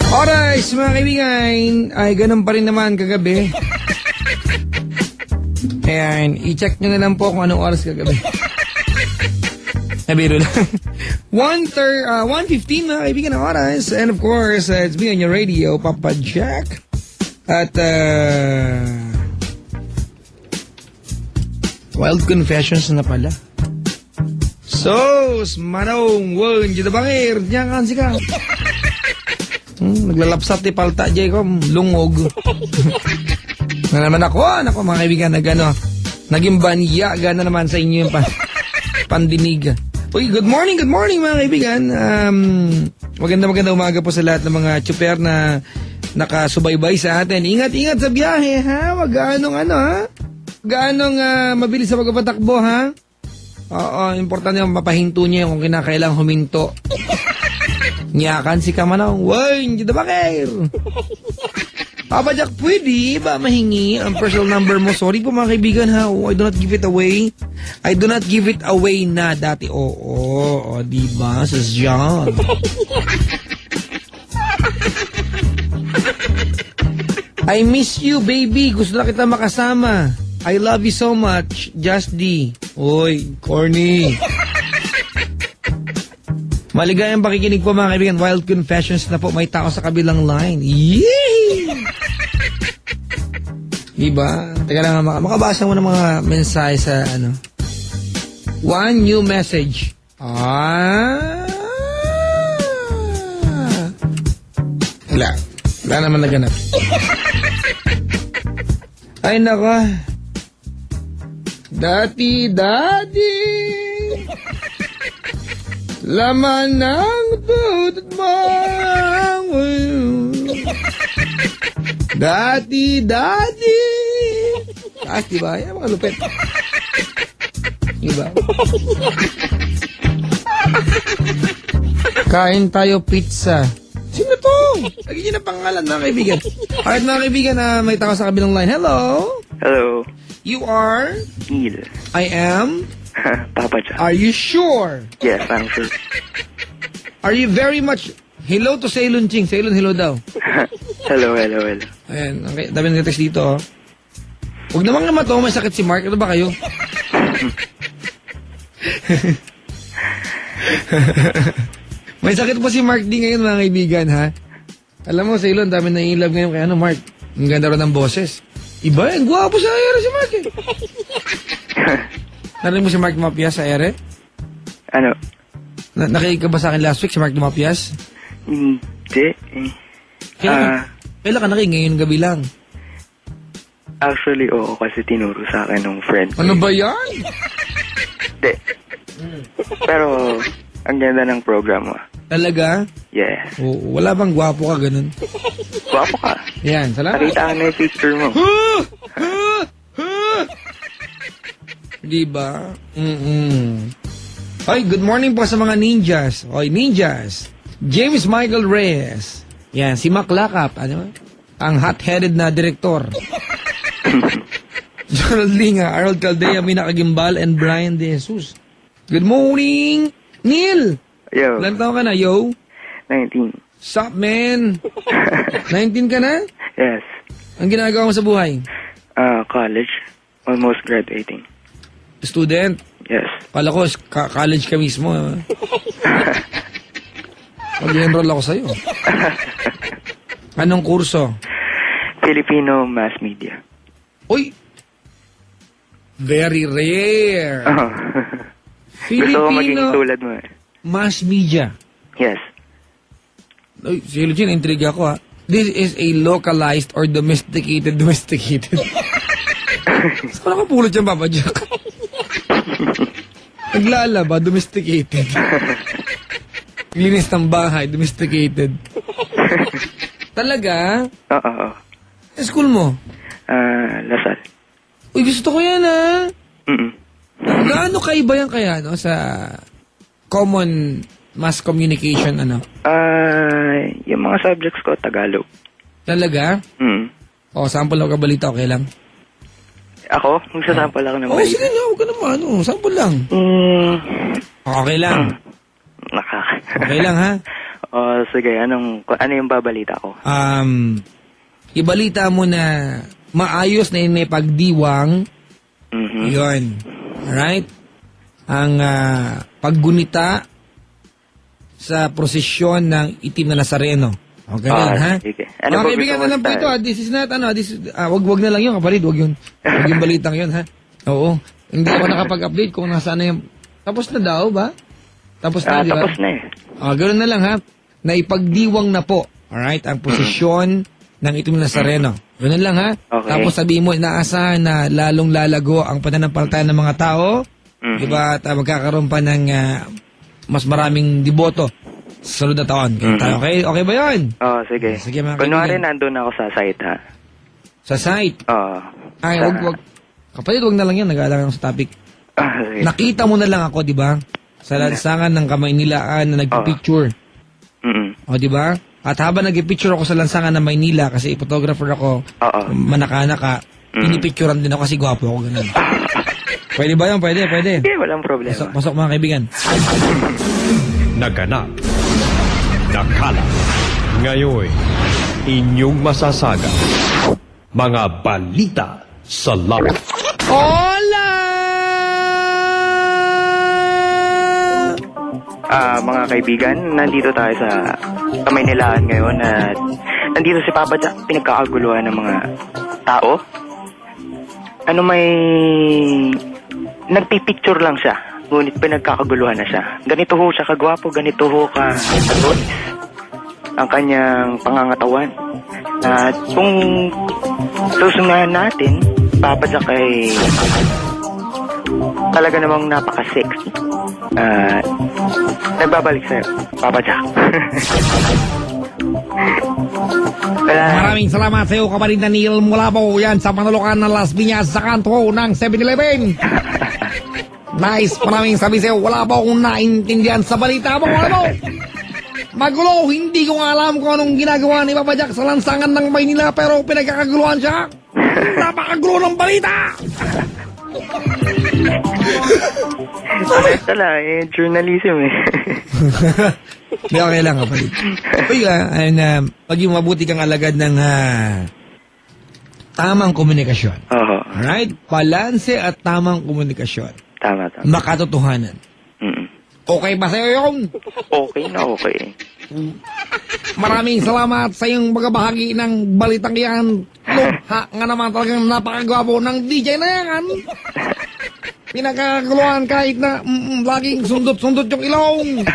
Alright, mga kaibigan, ay ganun pa rin naman kagabi. Ayan, i-check nyo na lang po kung anong oras kagabi. Nabiro lang. 1:15 mga kaibigan ng oras. And of course, it's me on your radio, Papa Jack. At, Wild Confessions na pala. Sos, manong, won, dito bangir, diyan kan si ka. Naglalapsat ni palta, Jacob, lungog. Na naman ako mga kaibigan, naging banyaga na naman sa inyo yung pandinig. Uy, good morning mga kaibigan. Maganda umaga po sa lahat ng mga tsuper na nakasubaybay sa atin. Ingat sa biyahe, ha? Wag gaanong mabilis sa pagpapatakbo, ha? Oo, importante yung mapahinto niya kung kinakailang huminto. Nyakan si Kamanong, woy, hindi na bakir. Papa Jack, pwede ba mahingi ang personal number mo? Sorry po mga kaibigan, ha? I do not give it away. I do not give it away na dati. Oo, diba? Sus John. I miss you, baby. Gusto na kita makasama. I love you so much. Just D. Oy, corny. Maligayang pakikinig po mga kaibigan. Wild Confessions na po. May tao sa kabilang line. Yee! Diba? Teka lang, makabasa mo ng mga mensahe sa One new message. Wala naman naganap. Ay naka. Daddy. Laman ng tutot mo. Daddy. Taas, diba? Yan mga lupet. Diba? Kain tayo pizza. Sino to? Lagi niyo na pangalan mga kaibigan. Alright mga kaibigan, may tao sa kabilang line. Hello? Hello. You are? Neil. I am? Papa Jack. Are you sure? Yes, I'm sure. Are you very much... Hello to Ceylon Ching. Ceylon, hello daw. Hello. Ayan, okay. Dami ng text dito, oh. Huwag naman naman to, may sakit si Mark. Ano ba kayo? May sakit pa si Mark D ngayon, mga kaibigan, ha? Alam mo, Ceylon, dami na in-love ngayon kay Mark. Ang ganda rin ng boses. Iba, ang gwapo sa ere si Mark, eh. Narinig mo si Mark Dumapias sa ere? Ano? Nakinig ka ba sa akin last week si Mark Dumapias? Hindi. Kailan ka nakinig? Ngayon gabi lang. Actually, oo, kasi tinuro sa akin ng friend ko. Ano ba yan? Hindi. Pero, ang ganda ng program mo. Talaga? Yes. Wala bang gwapo ka ganun? Gwapo ka. Yan, salamat. Nakita ka na yung picture mo. Diba? Ay, good morning po sa mga ninjas. Oy, ninjas. James Michael Reyes. Yan, si Mac Lakap. Ano? Ang hot-headed na direktor. Gerald Linga, Harold Caldea, Mina Kagimbal, and Brian De Jesus. Good morning, Neil. Yo. Ilan taon ka na, yo? 19. Sup, man? 19 ka na? Yes. Ang ginagawa mo sa buhay? College. Almost graduating. Student? Yes. Kala ko, college ka mismo. Mag-enroll ako sa'yo. Anong kurso? Filipino Mass Media. Uy! Very rare. Gusto ko maging tulad mo, eh. Mass Media. Yes. Uy, si Eugene, intriga ko, ha. This is a localized or domesticated. Saan nakapulot yung Papa Jack? Naglalaba, domesticated. Linis ng bahay, domesticated. Talaga? Oo. Sa school mo? Lasal. Uy, gusto ko yan, ha? Gaano kaiba yan kaya, no? Sa common mass communication, ano? Yung mga subjects ko, Tagalog. Talaga? O, sample lang kabalita, okay lang? Ako? Magsasample ako ng balita. Sige na, huwag ka naman. Sample lang. Okay lang. Okay lang, ha? Sige, ano yung babalita ko? Ibalita mo na maayos na inipagdiwang. Mhm. Yun. Alright? Ang paggunita sa prosesyon ng itim na Nazareno. Okay na, ha? Sige. Mga ba kaibigan, gusto mo alam po ito, style? this is not, wag na lang yun, kapatid, wag yun. Wag yung balitang yun, ha? Oo. Hindi ako nakapag-update kung nasaan na yung, tapos na daw, ba? Tapos na, di ba? Tapos na eh. Ganoon na lang, ha? Naipagdiwang na po, alright, ang posisyon ng itim na Nazareno. Ganoon lang, ha? Okay. Tapos sabihin mo, inaasahan na lalong lalago ang pananampalataya ng mga tao, Mhm. di ba? At magkakaroon pa ng mas maraming diboto sa sunod na taon. Okay? Okay ba yun? Sige. Sige, mga Kunwari kaibigan. nandun ako sa site, ha? Sa site. Ay, Sa- wag. Kapatid, wag na lang yan. Nag-aalang ako sa topic. Sige. Nakita mo na lang ako, di ba? Sa lansangan ng Kamaynilaan na nagpipicture. Mhm. O, di ba? At habang nagpipicture ako sa lansangan ng Maynila, kasi photographer ako, Oo. manaka-naka, pinipicturean din ako kasi gwapo ako, ganun. Pwede ba yun? Pwede. Sige, walang problema. Pasok mga kaibigan. Naganap, nakalat, ngayon, inyong masasaga, mga balita sa laban. Hola! Mga kaibigan, nandito tayo sa Kamaynilaan ngayon at nandito si Papa Jack, pinagkakaguluhan ng mga tao. Nagpipicture lang siya, ngunit pinagkakaguluhan na siya. Ganito ho siya kagwapo, ganito ho ka-adonis ang kanyang pangangatawan. At kung susungahan natin, Papa Jack ay talaga namang napaka-sexy. Nagbabalik sa'yo, Papa Jack. Maraming salamat sa iyo, kapatid Daniel mula po yan sa Panulukan ng Las Piñas sa kanto ng 7-Eleven. Nice, maraming sabi sa iyo, wala pa akong naintindihan sa balita mo, ano? Magulo, hindi ko nga alam kung anong ginagawa ni Papa Jack sa lansangan ng Maynila pero pinagkakaguluhan siya. Napakagulo ng balita! Honesta lang, journalism eh. Hindi, okay lang, kapatid. Uy, maging mabuti kang alagad ng tamang komunikasyon. Oo. Alright? Balanse at tamang komunikasyon. Tama. Makatotohanan. Mm. Okay ba sa'yo yun? Okay na okay. Maraming salamat sa iyong magbahagi ng balitang yan. Lukha nga naman talagang napakagwapo ng DJ na yan. Pinagkaguluhan kahit na laging sundot-sundot yung ilong.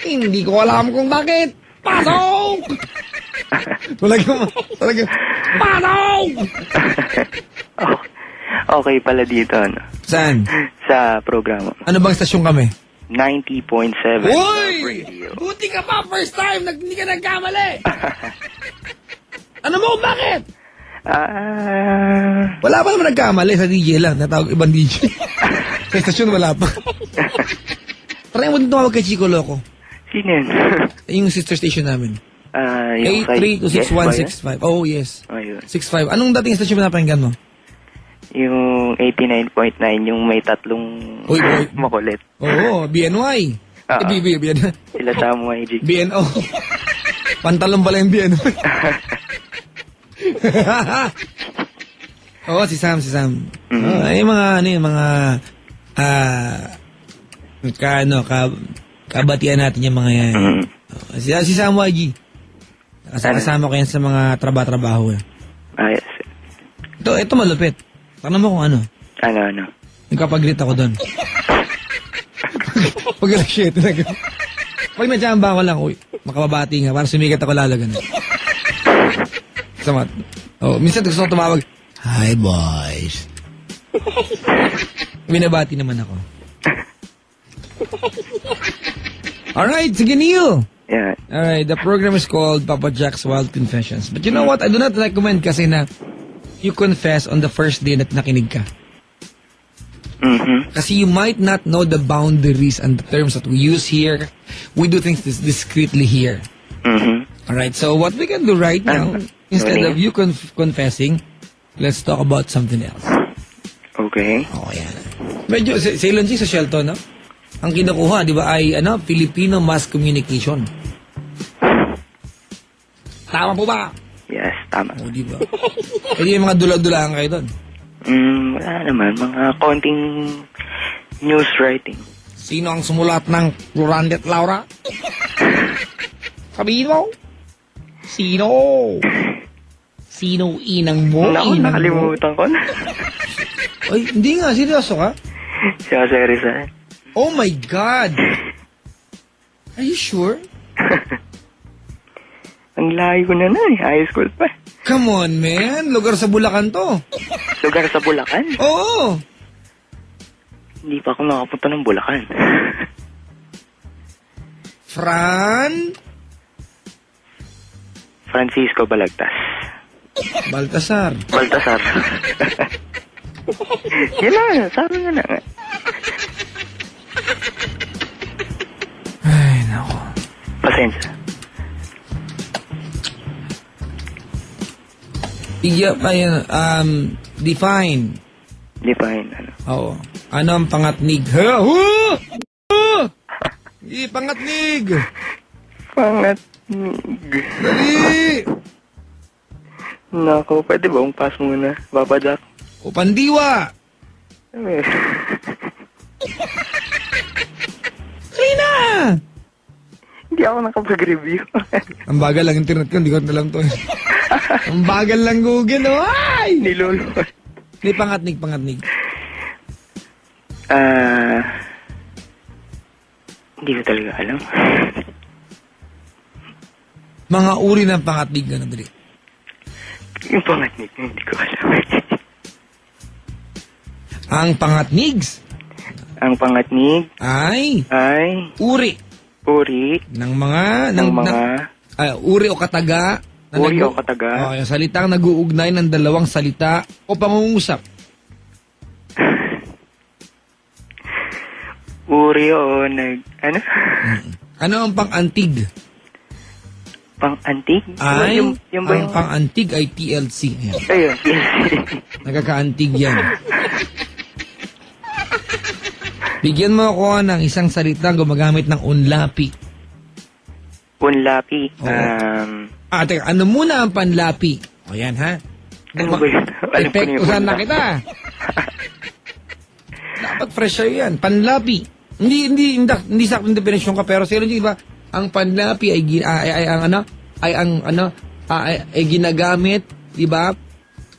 Hindi ko alam kung bakit. Pasok! Talagang, pasok! Okay pala dito, ano? Saan? Sa programa. Ano bang stasyon kami? 90.7 Uy! Radio. Buti ka pa, first time, hindi ka nagkamali. Ano mo, bakit? Wala pa naman nagkamali sa DJ lang, natawag ibang DJ. Sa stasyon wala pa. Try mo din tumawag kay Chico Loco. Sino yun? Yung sister station namin. Yung 83-26165. Oh, yes. Ayun. 65. Anong dating station mo napakinggan mo? Yung 89.9, yung may tatlong Uy, boy. makulit. Oo, BNY. BNY. Sila Samuel G. BNO. Pantalon pala yung BNO. Oo, si Sam. Ay, kabatian natin yung mga yan. Si Sam YG. Kasama ko yan sa mga trabaho. Yes. Ito malupit. Tanong mo kung ano. Ano? Nagkapag-greet ako doon. Pag-shit. Pag nadyamba ko lang, uy, makababati nga, para sumikat ako lalo ganun. Samat. Minsan gusto ko tumawag, hi boys. Binabati naman ako. Alright, sige Neil. Yeah. Alright, the program is called Papa Jack's Wild Confessions. But you know what? I do not recommend kasi na you confess on the first day na nakinig ka. Mm-hmm. Kasi you might not know the boundaries and the terms that we use here. We do things discreetly here. Mm-hmm. Alright, so what we can do right now, instead of you confessing, let's talk about something else. Okay. Yan. Medyo, sa Ilonji, sa Shelton, no? Ang kinukuha, di ba, ay, Filipino Mass Communication. Tama po ba? Yes, tama. O, di ba? Pwede may mga dula-dulaan kayo doon. Wala naman. Mga konting news writing. Sino ang sumulat ng Florante at Laura? Sabihin mo? Sino? Sino inang mo? Naku, Inang mo? nakalimutan ko na. Ay, hindi nga. Seryoso ka? Siya, Rizal. Oh my God! Are you sure? Ang layo ko na eh. High school pa. Come on, man. Lugar sa Bulacan to. Lugar sa Bulacan. Oo. Hindi pa ako nakapunta ng Bulacan. Francisco Balagtas. Baltasar. Baltasar. Yan na, sabi nga na nga. Ay, nako. Pasensya. Define. Define, ano. Oo. Ano ang pangatnig? Pangatnig! Pangatnig. Dali! Nako, pwede ba pass muna? Babadak. O pandiwa! Eh. Lina! Hindi ako nakapag-review. Ang bagal lang internet ko, hindi ko alam to. Ang bagal lang Google, oh! Ay! Nilolo. Hindi, pangatnig. Hindi ko talaga alam. Mga uri ng pangatnig na dali. Yung pangatnig, hindi ko alam. Ang pangatnigs Ang pangatnig ay ay uri uri ng mga uri o kataga na uri o kataga. Oh, yung salitang nag-uugnay ng dalawang salita o pangungusap. Uri o ano? Ano ang pang-antig? Pang-antig? Ay, yung ba ang yung... pang-antig ay TLC. Ayan. Ayun. Nagkaka-antig yan. Bigyan mo ako ng isang salitang gumagamit ng unlapi. Unlapi. Oo. Teka, ano muna ang panlapi? O yan, ha? Ano ba yun? Alam ko na yung Epektusan na unlapi. kita. Dapat fresh sa'yo yan. Panlapi. Hindi saktong definisyon ka, pero sila ba? Ang panlapi ay ginagamit, di ba?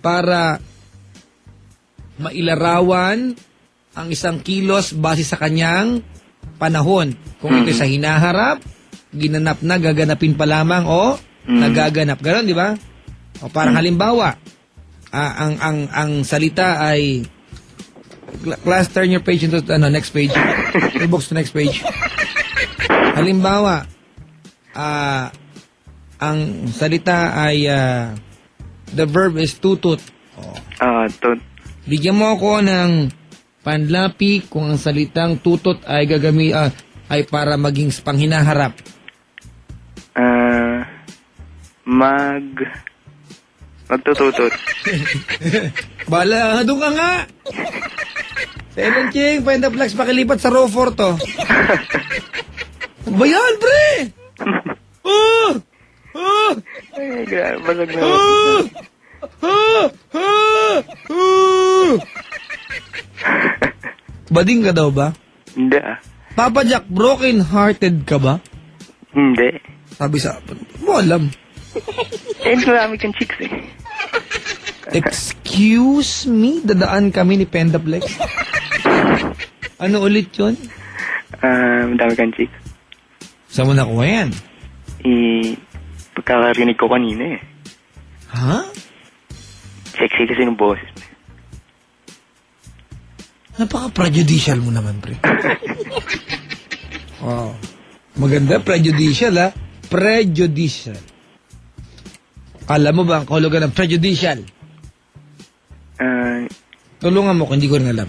Para mailarawan ang isang kilos base sa kanyang panahon. Kung ito sa hinaharap, ginanap na, gaganapin pa lamang o nagaganap. Ganon, di ba? O parang halimbawa, ang salita ay class, turn your page into next page. Box to next page. Halimbawa, ang salita ay the verb is tutut. Bigyan mo ako ng panlapi kung ang salitang tutot ay ay para maging panghinaharap. Magtututot. Bala, doon ka nga! Silent King, Pendaplex, pakilipat sa row 4 to. Bayan, pre! Ay, grabe. Basag na. Bading ka daw ba? Hindi Papa Jack, broken-hearted ka ba? Hindi. Sabi sa... Mo alam. Marami kang chicks eh. Excuse me? Dadaan kami ni Pendaplex? Ano ulit yun? Madami kang chicks. Saan mo nakuha yan? Pagkakarinig ko kanina eh. Ha? Sexy kasi ng boses. Napaka-prejudicial mo naman, pre. Wow. Maganda, prejudicial, ha? Prejudicial. Alam mo ba ang kahulugan ng prejudicial? Tulungan mo kung hindi ko rin alam.